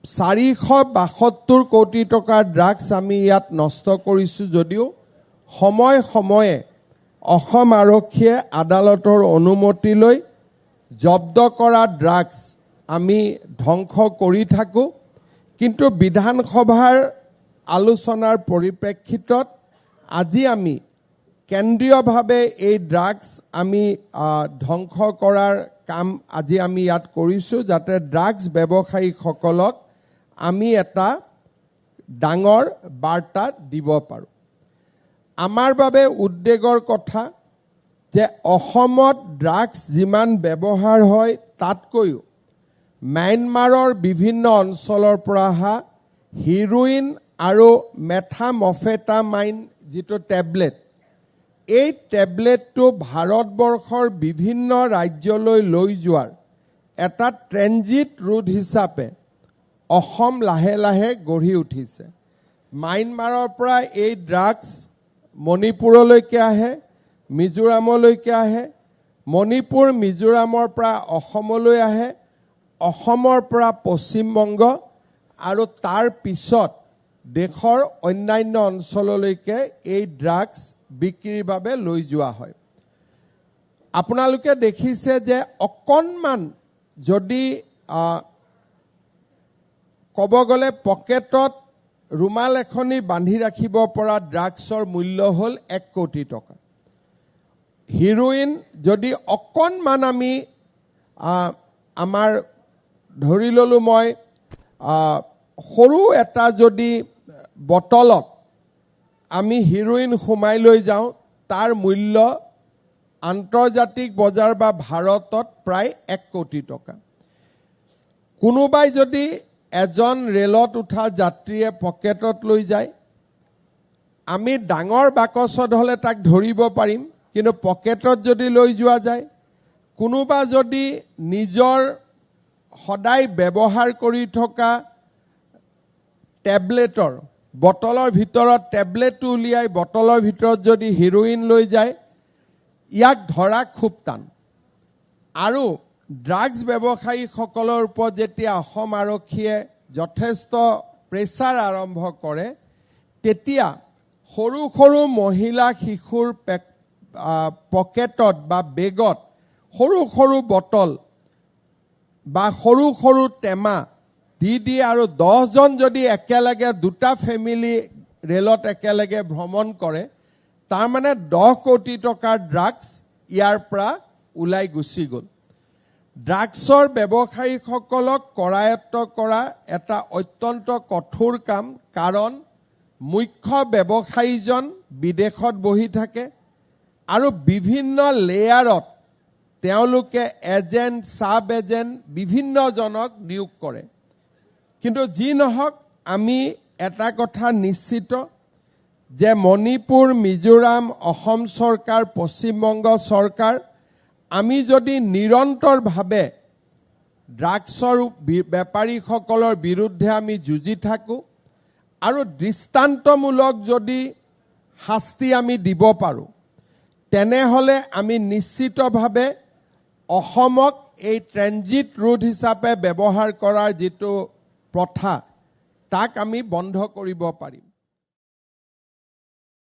472 কোটি টকাৰ ড্ৰাগছ আমি ইয়াত নষ্ট কৰিছোঁ যদিও সময়ে সময়ে অসম আৰক্ষীয়ে আদালতৰ অনুমতি লৈ জব্দ কৰা ড্ৰাগছ আমি ধ্বংস কৰি থাকোঁ। কিন্তু বিধানসভাৰ আলোচনাৰ পৰিপ্ৰেক্ষিতত আজি আমি কেন্দ্ৰীয়ভাৱে এই ড্ৰাগছ আমি ধ্বংস কৰাৰ কাম আজি আমি ইয়াত কৰিছোঁ, যাতে ড্ৰাগছ ব্যৱসায়ীসকলক আমি এটা ডাঙৰ বাৰ্তা দিব পাৰোঁ। আমাৰ বাবে উদ্বেগৰ কথা যে অসমত ড্ৰাগছ যিমান ব্যৱহাৰ হয় তাতকৈও ম্যানমাৰৰ বিভিন্ন অঞ্চলৰ পৰা অহা হিৰোইন আৰু মেথামফেটামাইন যিটো টেবলেট, এই টেবলেটটো ভাৰতবৰ্ষৰ বিভিন্ন ৰাজ্যলৈ লৈ যোৱাৰ এটা ট্ৰেনজিট ৰুট হিচাপে অসম লাহে লাহে গঢ়ি উঠিছে। ম্যানমাৰৰ পৰা এই ড্ৰাগছ মণিপুৰলৈকে আহে, মিজোৰামলৈকে আহে, মণিপুৰ মিজোৰামৰ পৰা অসমলৈ আহে, অসমৰ পৰা পশ্চিমবংগ আৰু তাৰ পিছত দেশৰ অন্যান্য অঞ্চললৈকে এই ড্ৰাগছ বিক্ৰীৰ বাবে লৈ যোৱা হয়। আপোনালোকে দেখিছে যে অকণমান যদি ক'ব গ'লে পকেটত ৰুমাল এখনি বান্ধি ৰাখিব পৰা ড্ৰাগছৰ মূল্য হ'ল 1 কোটি টকা। হিৰোইন যদি অকণমান আমি আমাৰ ধৰি ল'লোঁ মই সৰু এটা যদি বটলত আমি হিৰোইন সোমাই লৈ যাওঁ, তাৰ মূল্য আন্তৰ্জাতিক বজাৰ বা ভাৰতত প্ৰায় 1 কোটি টকা। কোনোবাই যদি এজন ৰেলত উঠা যাত্ৰীয়ে পকেটত লৈ যায়, আমি ডাঙৰ বাকচত হ'লে তাক ধৰিব পাৰিম, কিন্তু পকেটত যদি লৈ যোৱা যায়, কোনোবা যদি নিজৰ সদায় ব্যৱহাৰ কৰি থকা টেবলেটৰ বটলৰ ভিতৰত টেবলেটটো উলিয়াই বটলৰ ভিতৰত যদি হিৰোইন লৈ যায়, ইয়াক ধৰা খুব টান। আৰু ড্ৰাগছ ব্যৱসায়ীসকলৰ ওপৰত যেতিয়া অসম আৰক্ষীয়ে যথেষ্ট প্ৰেছাৰ আৰম্ভ কৰে, তেতিয়া সৰু সৰু মহিলা শিশুৰ পকেটত বা বেগত সৰু সৰু বটল বা সৰু সৰু টেমা দি দিয়ে, আৰু 10জন যদি একেলগে দুটা ফেমিলি ৰেলত একেলগে ভ্ৰমণ কৰে, তাৰমানে 10 কোটি টকাৰ ড্ৰাগছ ইয়াৰ পৰা ওলাই গুচি গ'ল। ড্ৰাগছৰ ব্যৱসায়ীসকলক কৰায়ত্ব কৰা এটা অত্যন্ত কঠোৰ কাম, কাৰণ মুখ্য ব্যৱসায়ীজন বিদেশত বহি থাকে আৰু বিভিন্ন লেয়াৰত তেওঁলোকে এজেণ্ট, সাব এজেণ্ট বিভিন্নজনক নিয়োগ কৰে। কিন্তু যি নহওক, আমি এটা কথা নিশ্চিত যে মণিপুৰ, মিজোৰাম, অসম চৰকাৰ, পশ্চিমবংগ চৰকাৰ, আমি যদি নিৰন্তৰভাৱে ড্ৰাগছৰ বেপাৰীসকলৰ বিৰুদ্ধে আমি যুঁজি থাকোঁ আৰু দৃষ্টান্তমূলক যদি শাস্তি আমি দিব পাৰোঁ, তেনেহ'লে আমি নিশ্চিতভাৱে অসমক এই ট্ৰেনজিট ৰুট হিচাপে ব্যৱহাৰ কৰাৰ যিটো প্ৰথা, তাক আমি বন্ধ কৰিব পাৰিম।